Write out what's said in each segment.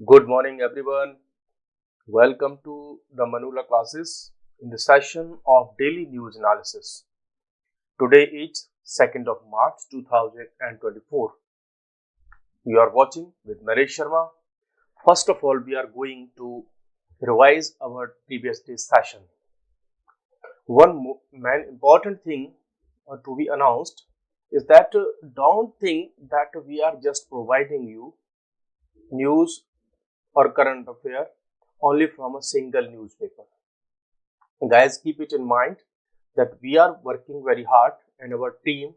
Good morning, everyone. Welcome to the Manula classes in the session of daily news analysis. Today is 2nd of March 2024. You are watching with Naresh Sharma. First of all, we are going to revise our previous day's session. One main important thing to be announced is that don't think that we are just providing you news or current affair only from a single newspaper. Guys, keep it in mind that we are working very hard and our team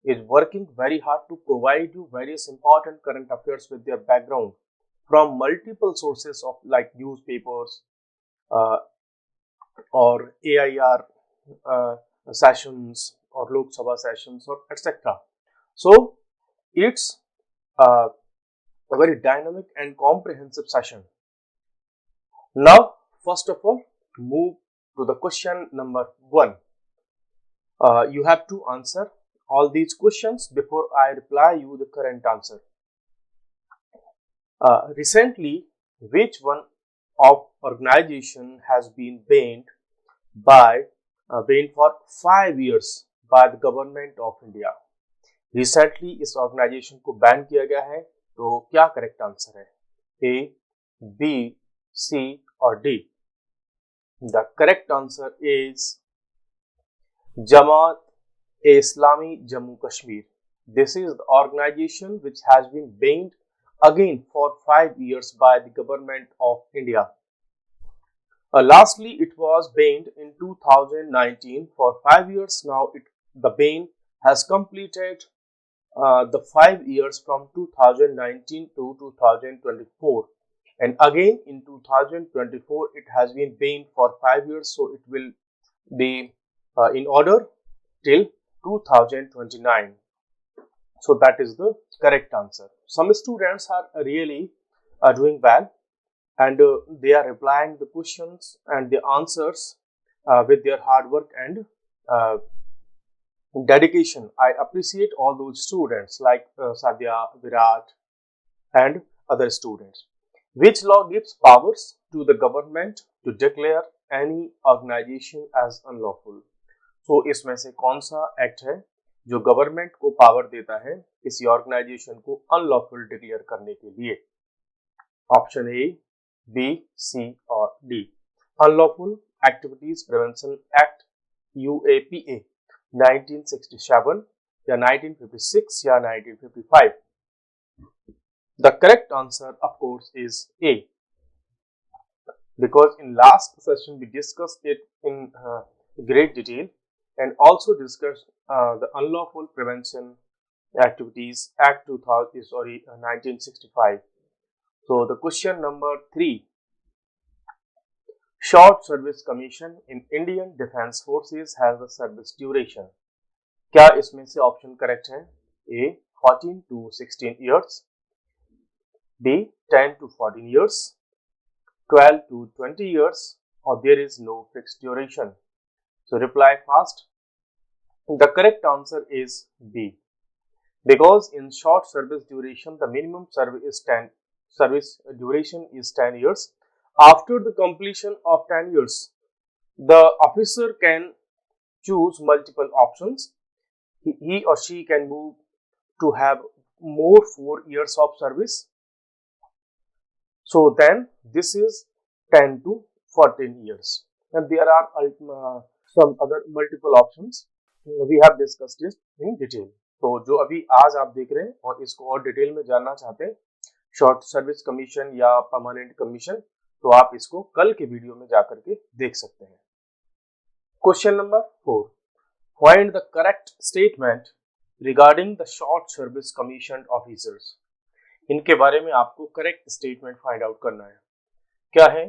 is working very hard to provide you various important current affairs with their background from multiple sources of like newspapers uh, or AIR sessions or Lok Sabha sessions or etc. So it's a very dynamic and comprehensive session. Now, first of all, move to the question number 1. You have to answer all these questions before I reply you the current answer. Recently, which one of organization has been banned for 5 years by the government of India? Recently इस organisation को ban किया गया है, तो क्या correct answer है? A, B, C और D? The correct answer is Jamaat-e-Islami Jammu Kashmir. This is the organization which has been banned again for 5 years by the government of India. Lastly, it was banned in 2019 for 5 years. Now the ban has completed the 5 years from 2019 to 2024. And again in 2024, it has been banned for 5 years. So it will be in order till 2029. So that is the correct answer. Some students are really doing well and they are replying the questions and the answers with their hard work and dedication. I appreciate all those students like Sadhya, Virat and other students. Which law gives powers to the government to declare any organization as unlawful? तो इसमें से कौन सा act है जो government को power देता है किसी ऑर्गेनाइजेशन को अनलॉफुल डिक्लेयर करने के लिए? ऑप्शन ए, बी, सी और D. Unlawful activities prevention act UAPA 1967 या 1956 या 1955. The correct answer of course is A, because in last session we discussed it in great detail and also discussed the Unlawful Prevention Activities Act 1965. So the question number 3. Short Service Commission in Indian Defence Forces has a service duration. क्या इसमें से option correct है? A, 14 to 16 years, B, 10 to 14 years, 12 to 20 years, or there is no fixed duration. So reply fast. The correct answer is B, because in short service duration the minimum service duration is 10 years. After the completion of 10 years, the officer can choose multiple options. He or she can move to have more 4 years of service. So then this is 10 to 14 years. And there are some other multiple options. We have discussed it in detail. तो जो अभी आज आप देख रहे हैं और इसको और डिटेल में जानना चाहते हैं, शॉर्ट सर्विस कमीशन या परमानेंट कमीशन, तो आप इसको कल के वीडियो में जाकर के देख सकते हैं. Question number 4. Find the correct statement regarding the short service commissioned officers. इनके बारे में आपको करेक्ट स्टेटमेंट फाइंड आउट करना है. क्या है?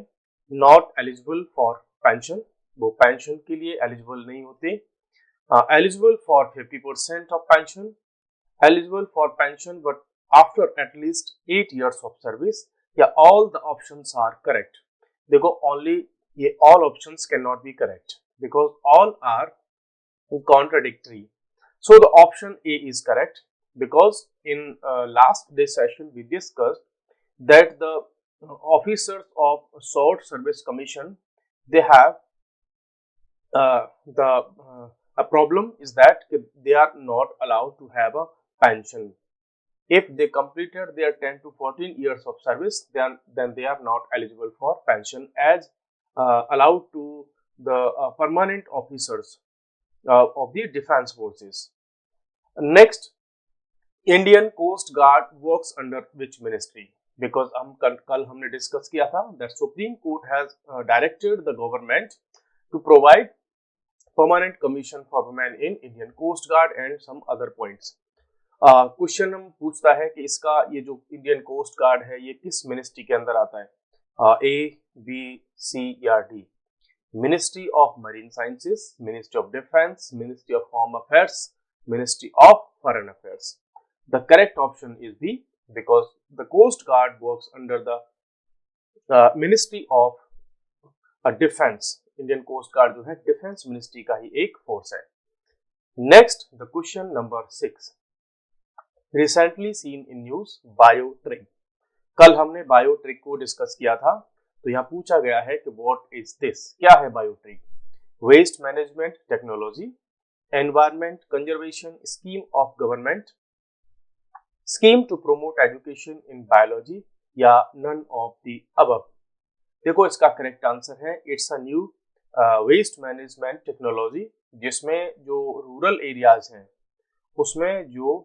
नॉट एलिजिबल फॉर पेंशन, वो पेंशन के लिए एलिजिबल नहीं होते. Eligible for 50% of pension, eligible for pension but after at least 8 years of service. या all the options are correct. देखो only ये all options cannot be correct because all are contradictory. So the option A is correct because in last day session we discussed that the officers of short service commission, they have a problem is that they are not allowed to have a pension. If they completed their 10 to 14 years of service, then they are not eligible for pension as allowed to the permanent officers of the defense forces. Next, Indian Coast Guard works under which ministry? Because हम कल हमने discuss किया था that Supreme Court has directed the government to provide permanent commission for women in Indian Coast Guard and some other points. Question हम पूछता है कि इसका ये जो इंडियन कोस्ट गार्ड है ये किस मिनिस्ट्री के अंदर आता है, ए बी सी या D? Ministry of marine sciences, ministry of defence, ministry of home affairs, ministry of foreign affairs. The correct option is B because the coast guard works under the ministry of defence. Indian coast guard जो है defence ministry का ही एक force है. Next, the question number 6. Recently seen in news biotrick. कल हमने बायोट्रिक को discuss किया था, तो यहाँ पूछा गया है कि व्हाट इज दिस, क्या है biotrick? Waste management technology, environment conservation scheme of government, scheme to promote education in biology या नन ऑफ द अबव? देखो इसका करेक्ट आंसर है it's a new waste management technology, जिसमें जो रूरल एरियाज हैं उसमें जो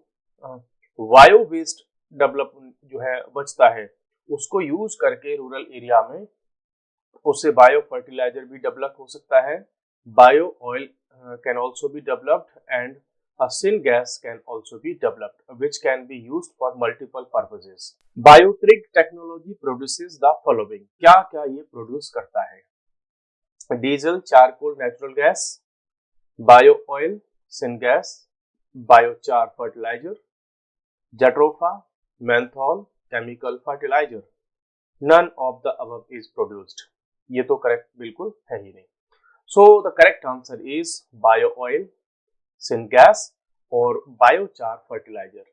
बायो वेस्ट डेवलप जो है बचता है उसको यूज करके रूरल एरिया में उससे बायो फर्टिलाइजर भी डेवलप हो सकता है, bio oil can also be developed and a syngas can also be developed which can be used for multiple purposes. Biotrig technology produces the following. क्या क्या ये प्रोड्यूस करता है? Diesel, charcoal, natural gas, bio oil, syngas, biochar fertiliser, jatropha, menthol, chemical fertiliser. None of the above is produced. ये तो correct बिल्कुल है ही नहीं. So the correct answer is bio oil, syngas और बायोचार फर्टिलाइजर.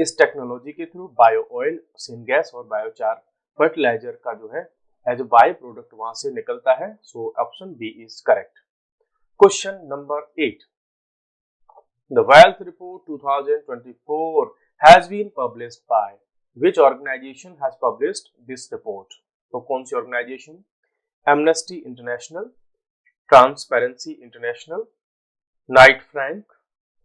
इस टेक्नोलॉजी के through bio oil, syngas और बायोचार फर्टिलाइजर का जो है एज ए बाय प्रोडक्ट वहां से निकलता है. So option B is correct. Question number 8. The Wealth Report 2024 has been published by which organization has published this report? तो कौन सी organization? Amnesty International, Transparency International, Knight Frank,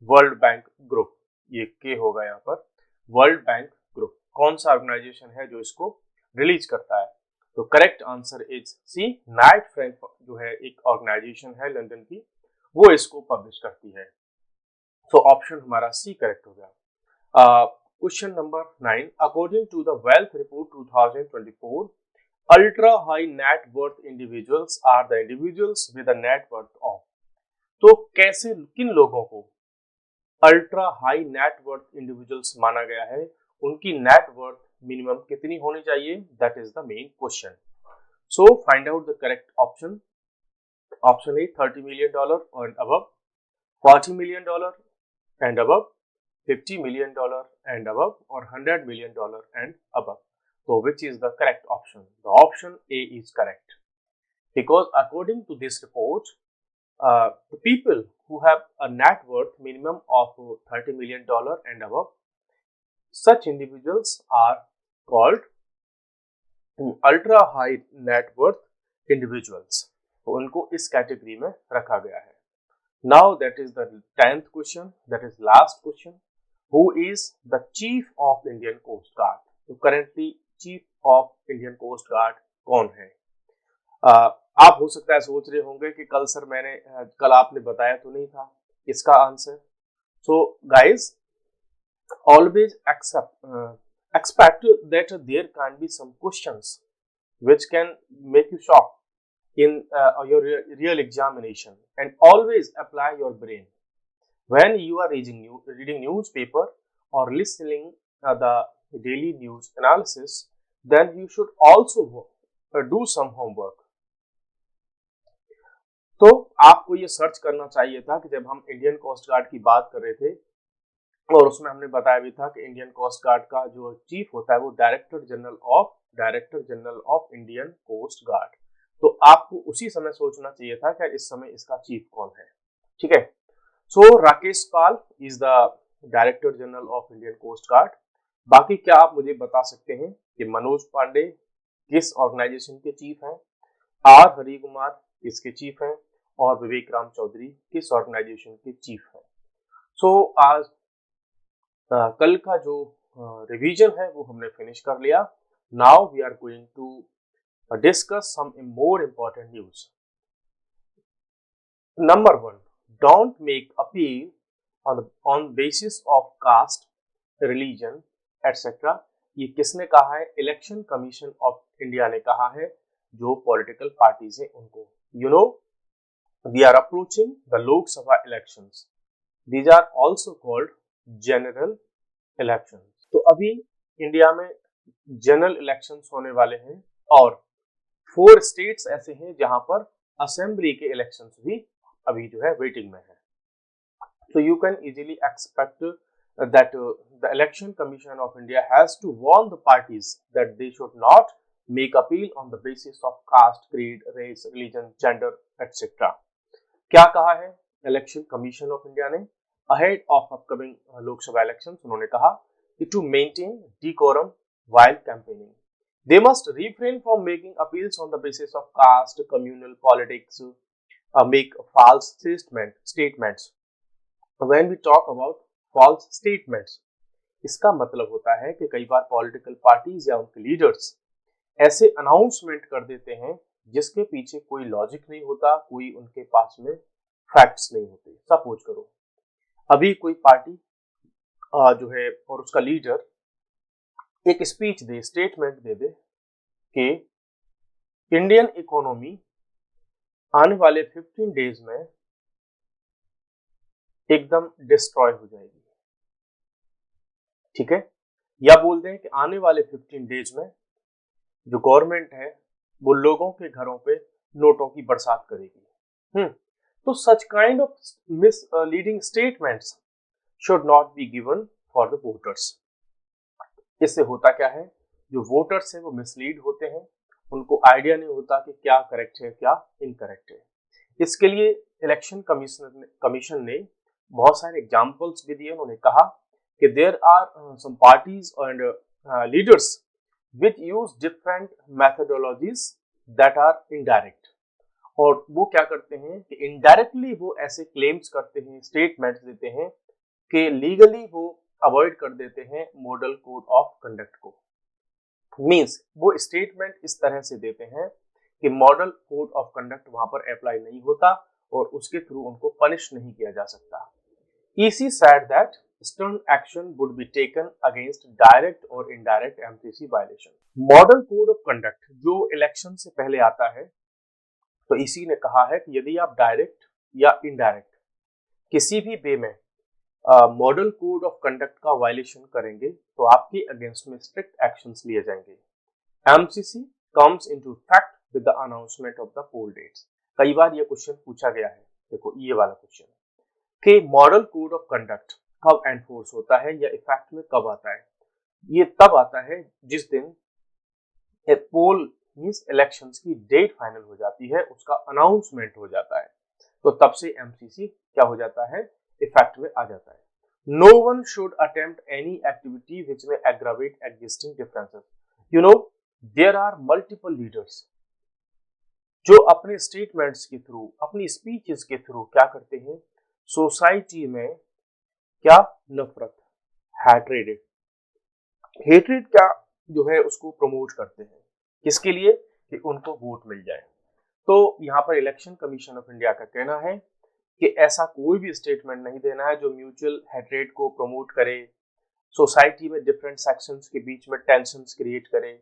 World Bank group. ये के होगा यहाँ पर वर्ल्ड बैंक ग्रुप. कौन सा ऑर्गेनाइजेशन है जो इसको रिलीज करता है? तो correct answer is C. Knight Frank जो है एक ऑर्गेनाइजेशन है लंदन की, वो इसको पब्लिश करती है. तो ऑप्शन हमारा सी करेक्ट हो गया. Question number 9. According to the wealth report 2024, ultra high net worth individuals are the individuals with a net worth of. तो कैसे किन लोगों को ultra high net worth individuals माना गया है? उनकी नेट वर्थ मिनिमम कितनी होनी चाहिए? That is the main question. So find out the correct option. Option A $30 million and above, $40 million and above, $50 million and above or $100 million and above. So which is the correct option? The option A is correct, because according to this report, the people who have a net worth minimum of $30 million and above, such individuals are called ultra high net worth individuals. तो उनको इस category में रखा गया है. Now that is the 10th question, that is last question. Who is the chief of Indian Coast Guard? तो currently chief of Indian Coast Guard कौन है? आप हो सकता है सोच रहे होंगे कि कल आपने बताया तो नहीं था इसका answer. So guys, always expect that there can be some questions which can make you shocked in your real examination, and always apply your brain when you are reading newspaper or listening the daily news analysis. Then you should also do some homework. तो आपको ये search करना चाहिए था कि जब हम Indian coast guard की बात कर रहे थे और उसमें हमने बताया भी था कि इंडियन कोस्ट गार्ड का जो चीफ होता है वो director general of Indian coast guard. तो आपको उसी समय सोचना चाहिए था कि इस समय इसका चीफ कौन है। ठीक है, so Rakesh Pal is the director general of Indian coast guard. बाकी क्या आप मुझे बता सकते हैं कि मनोज पांडे किस ऑर्गेनाइजेशन के चीफ हैं, आर हरि कुमार किसके चीफ हैं, और विवेक राम चौधरी किस ऑर्गेनाइजेशन के चीफ हैं। सो आज कल का जो रिवीजन है वो हमने फिनिश कर लिया। Now we are going to discuss some more important news. Number 1, don't make appeal on basis of caste, religion etcetera. ये किसने कहा है? इलेक्शन कमीशन ऑफ इंडिया ने कहा है, जो पॉलिटिकल पार्टीज है उनको। You know, we are approaching the Lok Sabha elections, these are also called general election. तो अभी इंडिया में जनरल इलेक्शंस होने वाले हैं और 4 स्टेट्स ऐसे हैं जहां पर असेंबली के इलेक्शंस भी अभी जो है वेटिंग में है। So you can easily expect that the Election Commission of India has to warn the parties that they should not make appeal on the basis of caste, creed, race, religion, gender, etc. क्या कहा है election commission of India ने ahead of upcoming Lok Sabha elections? उन्होंने कहा कि to maintain decorum while campaigning, they must refrain from making appeals on the basis of caste, communal politics, make false statements. When we talk about false statements, इसका मतलब होता है कि कई बार political parties या उनके लीडर्स ऐसे अनाउंसमेंट कर देते हैं जिसके पीछे कोई लॉजिक नहीं होता, कोई उनके पास में फैक्ट्स नहीं होते। सपोज करो अभी कोई पार्टी जो है और उसका लीडर एक स्पीच दे, स्टेटमेंट दे दे कि इंडियन इकोनॉमी आने वाले 15 डेज में एकदम डिस्ट्रॉय हो जाएगी। ठीक है, या बोल दें कि आने वाले 15 डेज में जो गवर्नमेंट है वो लोगों के घरों पे नोटों की बरसात करेगी। तो such kind of misleading statements should not be given for the voters. इससे होता क्या है, जो वोटर्स है वो मिसलीड होते हैं, उनको आइडिया नहीं होता कि क्या करेक्ट है क्या इनकरेक्ट है। इसके लिए इलेक्शन कमीशन ने बहुत सारे एग्जाम्पल्स भी दिए। उन्होंने कहा कि there are some parties and leaders which use different methodologies that are indirect. और वो क्या करते हैं कि इनडायरेक्टली वो ऐसे क्लेम्स करते हैं, स्टेटमेंट्स देते हैं कि लीगली वो अवॉइड कर देते हैं मॉडल कोड ऑफ कंडक्ट को। मींस वो स्टेटमेंट इस तरह से देते हैं कि मॉडल कोड ऑफ कंडक्ट वहां पर अप्लाई नहीं होता और उसके थ्रू उनको पनिश नहीं किया जा सकता। EC said that stern action would be taken against direct or indirect MCC violation. Model code of conduct जो इलेक्शन से पहले आता है, तो EC ने कहा है कि यदि आप डायरेक्ट या इनडायरेक्ट किसी भी वे में मॉडल कोड ऑफ कंडक्ट का वायलेशन करेंगे तो आपके अगेंस्ट में स्ट्रिक्ट एक्शंस लिए जाएंगे। MCC comes into effect with the announcement of the poll dates. कई बार ये क्वेश्चन पूछा गया है, देखो ये वाला क्वेश्चन कि मॉडल कोड ऑफ कंडक्ट कब एनफोर्स होता है या इफेक्ट में कब आता है। ये तब आता है जिस दिन पोल मींस इलेक्शंस की डेट फाइनल हो जाती है, उसका अनाउंसमेंट हो जाता है, तो तब से MCC क्या हो जाता है, इफेक्ट में आ जाता है। No one should attempt any activity which में aggravate existing differences. You know, there are multiple leaders जो अपने स्टेटमेंट्स के थ्रू, अपनी स्पीचेस के थ्रू क्या करते हैं, सोसाइटी में क्या नफरत, हेट्रेड क्या जो है उसको प्रमोट करते हैं, किसके लिए, कि उनको वोट मिल जाए। तो यहाँ पर इलेक्शन कमीशन ऑफ इंडिया का कहना है कि ऐसा कोई भी स्टेटमेंट नहीं देना है जो म्यूचुअल हेट्रेड को प्रमोट करे, सोसाइटी में डिफरेंट सेक्शंस के बीच में टेंशंस क्रिएट करे,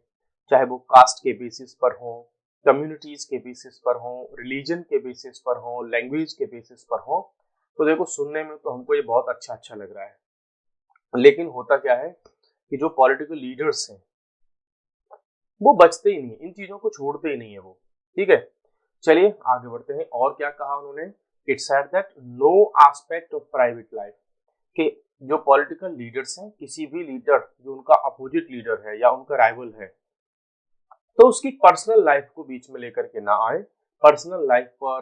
चाहे वो कास्ट के बेसिस पर हो, कम्युनिटीज के बेसिस पर हो, रिलीजन के बेसिस पर हो, लैंग्वेज के बेसिस पर हो। तो देखो सुनने में तो हमको ये बहुत अच्छा लग रहा है, लेकिन होता क्या है कि जो पॉलिटिकल लीडर्स हैं वो बचते ही नहीं, इन चीजों को छोड़ते ही नहीं है वो। ठीक है, चलिए आगे बढ़ते हैं। और क्या कहा उन्होंने, it said that no aspect of private life, कि जो पॉलिटिकल लीडर्स हैं, किसी भी लीडर जो उनका अपोजिट लीडर है या उनका राइवल है, तो उसकी पर्सनल लाइफ को बीच में लेकर के ना आए। पर्सनल लाइफ पर,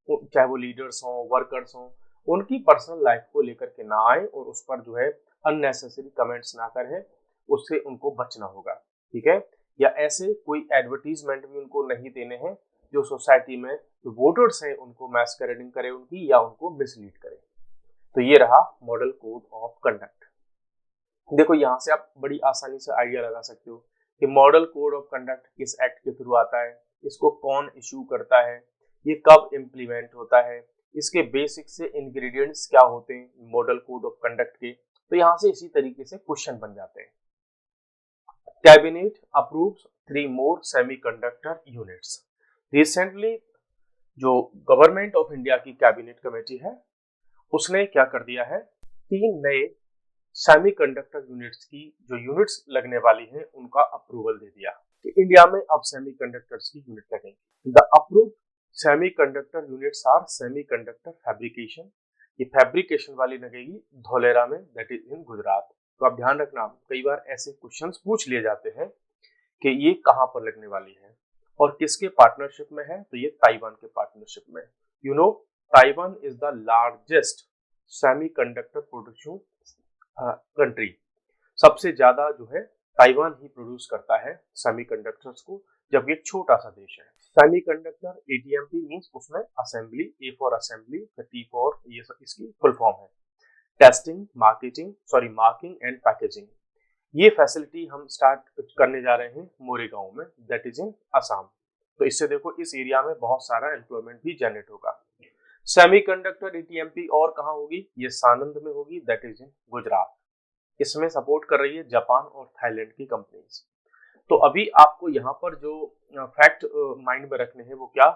चाहे वो लीडर्स हों, वर्कर्स हों, उनकी पर्सनल लाइफ को लेकर के ना आए और उस पर जो है अननेसेसरी कमेंट्स ना करें, उससे उनको बचना होगा, ठीक है। या ऐसे कोई एडवर्टीजमेंट भी उनको नहीं देने हैं जो सोसाइटी में जो वोटर्स हैं उनको मैस्करेडिंग करे उनकी, या उनको मिसलीड करे। तो ये रहा मॉडल कोड ऑफ कंडक्ट। देखो यहाँ से आप बड़ी आसानी से आइडिया लगा सकते हो कि मॉडल कोड ऑफ कंडक्ट किस एक्ट के थ्रू आता है, इसको कौन इशू करता है, ये कब इम्प्लीमेंट होता है, इसके बेसिक से इंग्रेडिएंट्स क्या होते हैं मॉडल कोड ऑफ कंडक्ट के। तो यहाँ से इसी तरीके से क्वेश्चन बन जाते हैं। Cabinet approves 3 more semiconductor units. Recently जो गवर्नमेंट ऑफ इंडिया की कैबिनेट कमेटी है उसने क्या कर दिया है, 3 नए सेमीकंडक्टर यूनिट्स की जो यूनिट्स लगने वाली हैं उनका अप्रूवल दे दिया कि इंडिया में अब सेमीकंडक्टर्स की यूनिट लगेंगी। The approved semiconductor units are semiconductor fabrication, ये फैब्रिकेशन वाली लगेगी धोलेरा में, दैट इज इन गुजरात। तो आप ध्यान रखना, कई बार ऐसे क्वेश्चंस पूछ लिए जाते हैं कि ये कहाँ पर लगने वाली है और किसके पार्टनरशिप में है, तो ये ताइवान के पार्टनरशिप में। You know Taiwan is the largest semiconductor production country, सबसे ज्यादा जो है ताइवान ही प्रोड्यूस करता है सेमीकंडक्टर्स को, जब ये छोटा सा देश है। सेमीकंडक्टर एटीएमपी मींस उसमें assembly, A for assembly, T for, ये इसकी फुल फॉर्म है। Testing, marking and packaging. ये फैसिलिटी हम स्टार्ट करने जा रहे हैं मोरेगांव में, दैट इज इन असम। तो इससे देखो इस एरिया में बहुत सारा एम्प्लॉयमेंट भी जनरेट होगा। सेमीकंडक्टर एटीएमपी और कहाँ होगी, ये सानंद में होगी, दैट इज इन गुजरात। इसमें सपोर्ट कर रही है जापान और थाईलैंड की कंपनीज। तो अभी आपको यहाँ पर जो फैक्ट माइंड में रखने हैं वो क्या,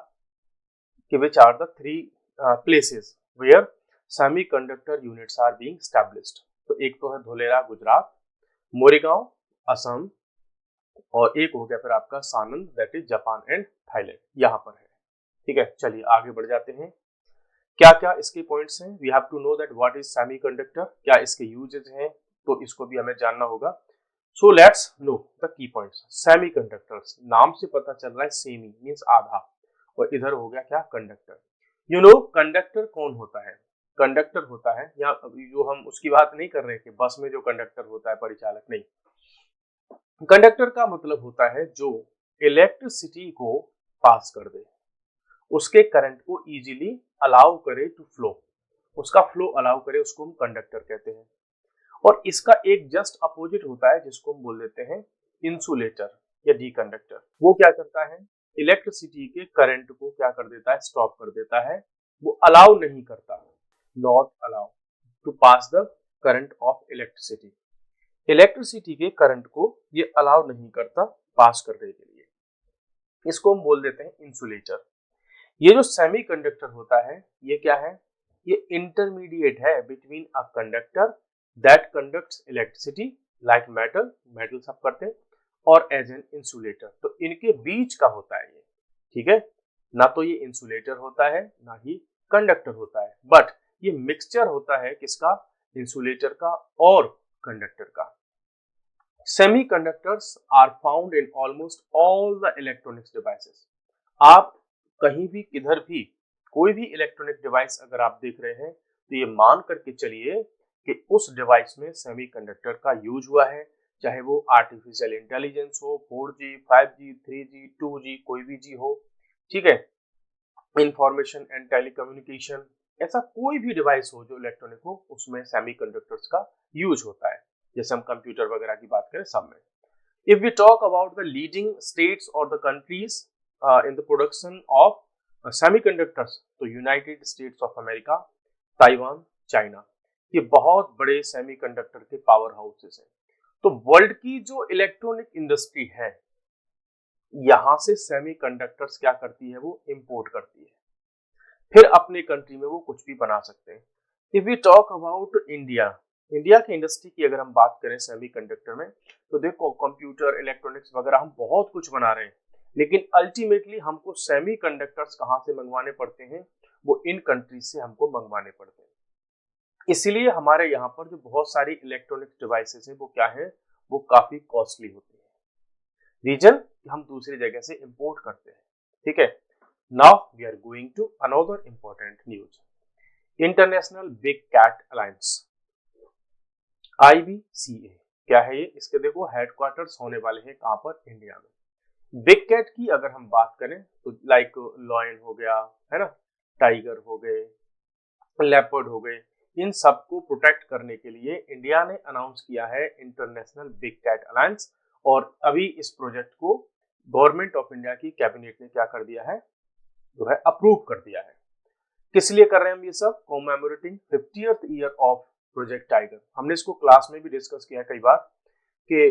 कि which are the 3 places where semiconductor units are being established. तो एक तो है धोलेरा गुजरात, मोरेगांव असम, और एक हो गया फिर आपका सानंद, that is Japan and Thailand, यहाँ पर है, ठीक है। चलिए आगे बढ़ जाते हैं। क्या क्या इसके पॉइंट्स हैं, we have to know that what is semiconductor, क्या इसके यूजेस हैं, तो इसको भी हमें जानना होगा। So let's know the key points. Semiconductors, नाम से पता चल रहा है सेमी मींस आधा, और इधर हो गया क्या, कंडक्टर। यू नो कंडक्टर कौन होता है, कंडक्टर होता है, या जो हम उसकी बात नहीं कर रहे कि बस में जो कंडक्टर होता है परिचालक, नहीं। कंडक्टर का मतलब होता है जो इलेक्ट्रिसिटी को पास कर दे, उसके करंट को इजीली अलाउ करे टू फ्लो, उसका फ्लो अलाउ करे, उसको हम कंडक्टर कहते हैं। और इसका एक जस्ट अपोजिट होता है जिसको हम बोल देते हैं इंसुलेटर या डी कंडक्टर। वो क्या करता है, इलेक्ट्रिसिटी के करंट को क्या कर देता है, स्टॉप कर देता है, वो अलाउ नहीं करता, not allow to pass the current of electricity. Electricity के करंट को ये अलाउ नहीं करता पास करने के लिए, इसको हम बोल देते हैं इंसुलेटर। ये जो सेमीकंडक्टर होता है ये क्या है, ये इंटरमीडिएट है between a conductor that conducts electricity like metal, metal सब करते हैं, और एज एन इंसुलेटर। तो इनके बीच का होता है ये, ठीक है। ना तो ये इंसुलेटर होता है ना ही कंडक्टर होता है, बट ये मिक्सचर होता है किसका, इंसुलेटर का और कंडक्टर का। Semiconductors are found in almost all the electronics devices. आप कहीं भी किधर भी कोई भी इलेक्ट्रॉनिक डिवाइस अगर आप देख रहे हैं तो ये मान करके चलिए कि उस डिवाइस में सेमीकंडक्टर का यूज हुआ है, चाहे वो आर्टिफिशियल इंटेलिजेंस हो, 4G, 5G, 3G, 2G, कोई भी जी हो, ठीक है, इंफॉर्मेशन एंड टेलीकम्युनिकेशन, ऐसा कोई भी डिवाइस हो जो इलेक्ट्रॉनिक हो उसमें सेमीकंडक्टर्स का यूज होता है। जैसे हम कंप्यूटर वगैरह की बात करें सब में। If we talk about the leading states or the countries in the production of semiconductors, तो United states of America, Taiwan, China, ये बहुत बड़े सेमीकंडक्टर के पावर हाउसेस हैं। तो वर्ल्ड की जो इलेक्ट्रॉनिक इंडस्ट्री है यहां से सेमीकंडक्टर्स क्या करती है, वो इंपोर्ट करती है, फिर अपने कंट्री में वो कुछ भी बना सकते हैं। If we talk about India, India की इंडस्ट्री की अगर हम बात करें सेमीकंडक्टर में, तो देखो कंप्यूटर, इलेक्ट्रॉनिक्स वगैरह हम बहुत कुछ बना रहे हैं, लेकिन अल्टीमेटली हमको सेमीकंडक्टर्स कहां से मंगवाने पड़ते हैं, वो इन कंट्रीज से हमको मंगवाने पड़ते हैं। इसीलिए हमारे यहाँ पर जो बहुत सारी इलेक्ट्रॉनिक डिवाइसेस हैं वो क्या है, वो काफी कॉस्टली होती है। रीजन हम दूसरी जगह से इंपोर्ट करते हैं। ठीक है, now we are going to another important news. International big cat alliance IBCA क्या है ये, इसके देखो हेडक्वार्टर्स होने वाले हैं कहाँ पर, इंडिया में। बिग कैट की अगर हम बात करें तो लाइक लॉयन हो गया, है ना, टाइगर हो गए, लेपर्ड हो गए, इन सबको प्रोटेक्ट करने के लिए इंडिया ने अनाउंस किया है इंटरनेशनल बिग कैट अलायंस। और अभी इस प्रोजेक्ट को गवर्नमेंट ऑफ इंडिया की कैबिनेट ने क्या कर दिया है, जो है अप्रूव कर दिया है। किस लिए कर रहे हैं हम ये सब, कॉमेमोरेटिंग 50th year of project tiger. हमने इसको क्लास में भी डिस्कस किया है कई बार कि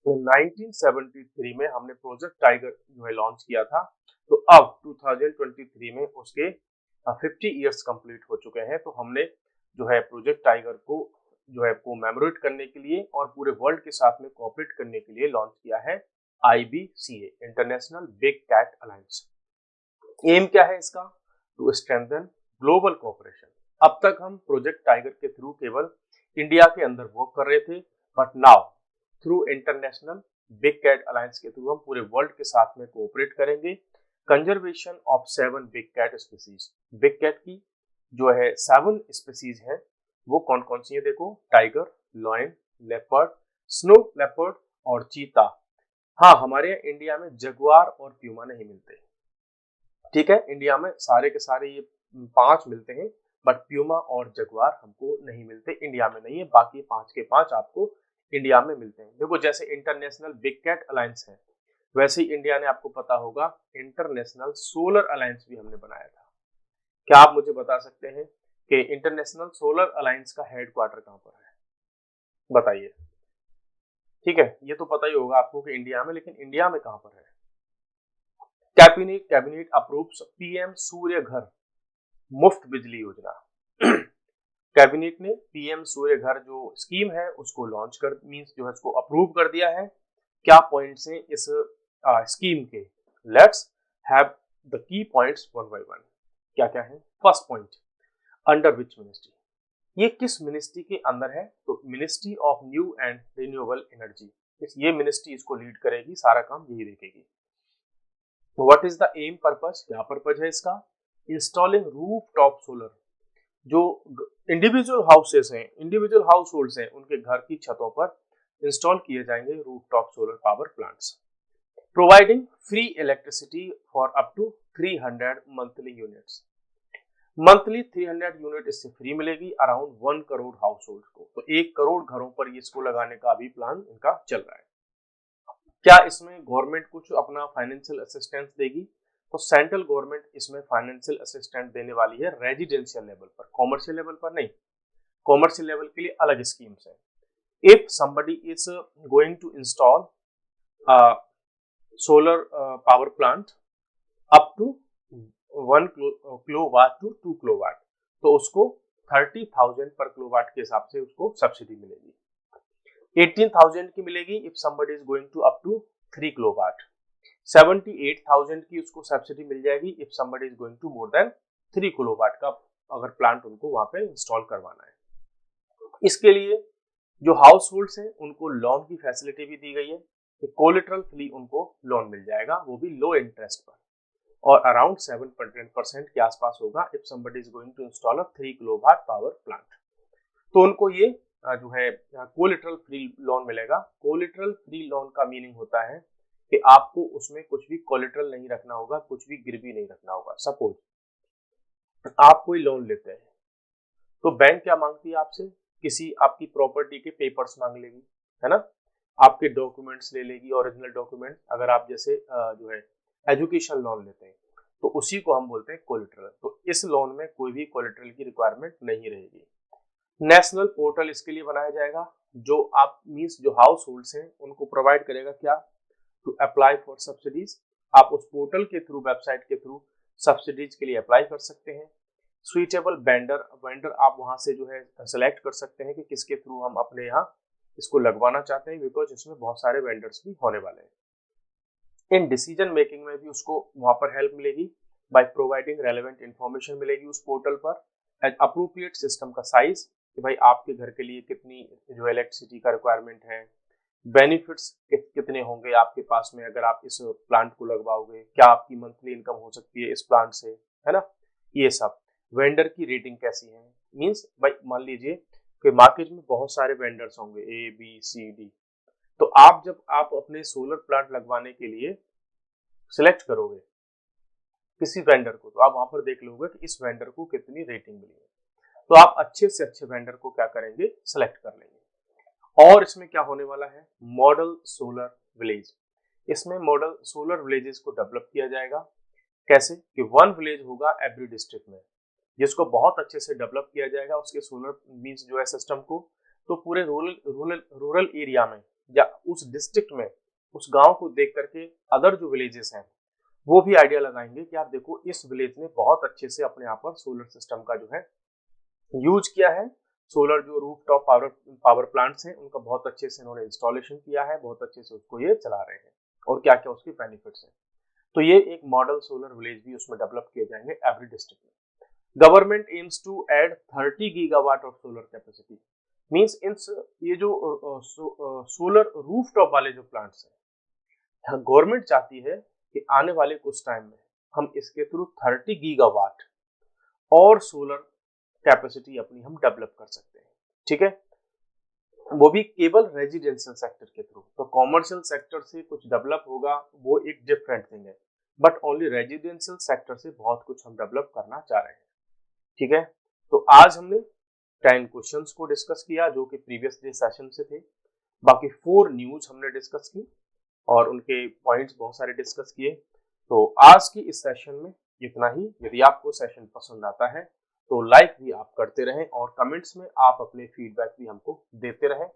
1973 में हमने प्रोजेक्ट टाइगर जो है लॉन्च किया था, तो अब 2023 में उसके 50 ईयर्स कंप्लीट हो चुके हैं। तो हमने जो है प्रोजेक्ट टाइगर को जो है कोमेमोरेट करने के लिए और पूरे वर्ल्ड के साथ में कोऑपरेट करने के लिए लॉन्च किया है IBCA, international big cat alliance. Aim क्या है इसका, टू स्ट्रेंथन ग्लोबल कोऑपरेशन। अब तक हम प्रोजेक्ट टाइगर के थ्रू केवल इंडिया के अंदर वर्क कर रहे थे, but now through international big cat alliance के थ्रू हम पूरे वर्ल्ड के साथ में कोऑपरेट करेंगे। Conservation of 7 big cat species, big cat की जो है 7 स्पीसीज हैं, वो कौन कौन सी है देखो, tiger, lion, leopard, snow leopard और चीता। हाँ, हमारे यहाँ इंडिया में जगुआर और प्यूमा नहीं मिलते। ठीक है, इंडिया में सारे के सारे ये 5 मिलते हैं, बट प्यूमा और जगुआर हमको नहीं मिलते, इंडिया में नहीं है। बाकी 5 के 5 आपको इंडिया में मिलते हैं। देखो जैसे इंटरनेशनल बिग कैट अलायंस है, वैसे ही इंडिया ने, आपको पता होगा, इंटरनेशनल सोलर अलायंस भी हमने बनाया था। क्या आप मुझे बता सकते हैं कि इंटरनेशनल सोलर अलायंस का हेडक्वार्टर कहाँ पर है, बताइए। ठीक है, ये तो पता ही होगा आपको कि इंडिया में, लेकिन इंडिया में कहाँ पर है। कैबिनेट अप्रूव्स PM सूर्य घर मुफ्त बिजली योजना। कैबिनेट ने PM सूर्य घर जो स्कीम है उसको लॉन्च कर, मींस जो है उसको अप्रूव कर दिया है। क्या पॉइंट्स हैं इस स्कीम के, let's have the key points one by one. क्या क्या है, first point, under which ministry, ये किस मिनिस्ट्री के अंदर है, तो ministry of new and renewable energy, ये मिनिस्ट्री इसको लीड करेगी, सारा काम यही देखेगी। What is the aim purpose, क्या पर्पज है इसका, इंस्टॉलिंग रूफ टॉप सोलर, जो इंडिविजुअल हाउसेस हैं, इंडिविजुअल हाउस होल्ड्स हैं, उनके घर की छतों पर इंस्टॉल किए जाएंगे roof top solar power plants. Providing free electricity for up to 300 monthly units, monthly 300 unit इससे फ्री मिलेगी अराउंड 1 करोड़ हाउस होल्ड को। तो 1 करोड़ घरों पर इसको लगाने का अभी प्लान इनका चल रहा है। क्या इसमें गवर्नमेंट कुछ अपना फाइनेंशियल असिस्टेंस देगी, तो सेंट्रल गवर्नमेंट इसमें फाइनेंशियल असिस्टेंस देने वाली है रेजिडेंशियल लेवल पर, कॉमर्शियल लेवल पर नहीं। कॉमर्शियल लेवल के लिए अलग स्कीम्स है। If somebody is going to install solar power plant up to 1 kilowatt to 2 kilowatt, तो उसको 30,000 पर किलोवाट के हिसाब से उसको सब्सिडी मिलेगी। 18,000 की मिलेगी if somebody is going to up to 3 kilowatt. 78,000 की उसको सब्सिडी मिल जाएगी if somebody is going to more than 3 kilowatt का अगर प्लांट उनको वहां पे इंस्टॉल करवाना है। इसके लिए जो हाउस होल्ड्स हैं उनको लोन की फैसिलिटी भी दी गई है कि कोलेटरल फ्री उनको लोन मिल जाएगा, वो भी लो इंटरेस्ट पर, और अराउंड 7% के आसपास होगा if somebody is going to install a 3 kilowatt power plant. तो उनको ये जो है कोलेटरल फ्री लोन मिलेगा। कोलेटरल फ्री लोन का मीनिंग होता है कि आपको उसमें कुछ भी कोलेटरल नहीं रखना होगा, कुछ भी गिरवी नहीं रखना होगा। सपोज आप कोई लोन लेते हैं तो बैंक क्या मांगती है आपसे, किसी आपकी प्रॉपर्टी के पेपर्स मांग लेगी, है ना, आपके डॉक्यूमेंट्स ले लेगी, ओरिजिनल डॉक्यूमेंट। अगर आप जैसे जो है एजुकेशन लोन लेते हैं तो उसी को हम बोलते हैं कोलेटरल। तो इस लोन में कोई भी कोलेटरल की रिक्वायरमेंट नहीं रहेगी। नेशनल पोर्टल इसके लिए बनाया जाएगा, जो आप मींस जो हाउस होल्ड्स हैं उनको प्रोवाइड करेगा क्या, टू अप्लाई फॉर सब्सिडीज। आप उस पोर्टल के थ्रू, वेबसाइट के थ्रू सब्सिडीज के लिए अप्लाई कर सकते हैं। सुइटेबल वेंडर आप वहां से जो है सेलेक्ट कर सकते हैं कि किसके थ्रू हम अपने यहाँ इसको लगवाना चाहते हैं, बिकॉज इसमें बहुत सारे वेंडर्स भी होने वाले हैं। इन डिसीजन मेकिंग में भी उसको वहां पर हेल्प मिलेगी बाय प्रोवाइडिंग रेलेवेंट इंफॉर्मेशन मिलेगी उस पोर्टल पर। एज अप्रोप्रिएट सिस्टम का साइज, कि भाई आपके घर के लिए कितनी जो इलेक्ट्रिसिटी का रिक्वायरमेंट है, बेनिफिट्स कितने होंगे आपके पास में अगर आप इस प्लांट को लगवाओगे, क्या आपकी मंथली इनकम हो सकती है इस प्लांट से, है ना, ये सब। वेंडर की रेटिंग कैसी है, मींस भाई मान लीजिए कि मार्केट में बहुत सारे वेंडर्स होंगे ए बी सी डी, तो जब आप अपने सोलर प्लांट लगवाने के लिए सिलेक्ट करोगे किसी वेंडर को, तो आप वहां पर देख लोगे कि इस वेंडर को कितनी रेटिंग मिली है, तो आप अच्छे से अच्छे वेंडर को क्या करेंगे, सिलेक्ट कर लेंगे। और इसमें क्या होने वाला है, मॉडल सोलर विलेज। इसमें मॉडल सोलर विलेजेस को डेवलप किया जाएगा। कैसे कि वन विलेज होगा एवरी डिस्ट्रिक्ट में, जिसको बहुत अच्छे से डेवलप किया जाएगा उसके सोलर मींस जो है सिस्टम को। तो पूरे रूरल एरिया में या उस डिस्ट्रिक्ट में उस गांव को देख करके अदर जो विलेजेस हैं वो भी आइडिया लगाएंगे कि आप देखो इस विलेज ने बहुत अच्छे से अपने यहाँ पर सोलर सिस्टम का जो है यूज किया है, सोलर जो रूफटॉप पावर प्लांट्स हैं उनका बहुत अच्छे से इन्होंने इंस्टॉलेशन किया है, बहुत अच्छे से उसको ये चला रहे हैं और क्या क्या उसके बेनिफिट्स हैं। तो ये एक मॉडल सोलर विलेज भी उसमें डेवलप किए जाएंगे एवरी डिस्ट्रिक्ट में। Government aims to add 30 gigawatt of solar capacity, means इन ये जो सोलर रूफटॉप वाले जो प्लांट्स हैं, गवर्नमेंट चाहती है कि आने वाले कुछ टाइम में हम इसके थ्रू 30 गीगावाट और सोलर कैपेसिटी अपनी हम डेवलप कर सकते हैं। ठीक है, वो भी केवल रेजिडेंशियल सेक्टर के थ्रू। तो कॉमर्शियल सेक्टर से कुछ डेवलप होगा वो एक डिफरेंट थिंग है, बट ओनली रेजिडेंशियल सेक्टर से बहुत कुछ हम डेवलप करना चाह रहे हैं। ठीक है, तो आज हमने 10 क्वेश्चंस को डिस्कस किया जो कि प्रीवियस डे सेशन से थे। बाकी 4 न्यूज हमने डिस्कस की और उनके पॉइंट्स बहुत सारे डिस्कस किए। तो आज की इस सेशन में इतना ही। यदि आपको सेशन पसंद आता है तो लाइक भी आप करते रहें और कमेंट्स में आप अपने फीडबैक भी हमको देते रहें,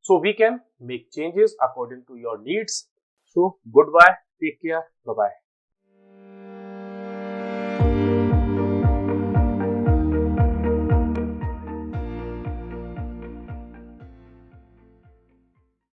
so we can make changes according to your needs. So goodbye, take care, bye bye.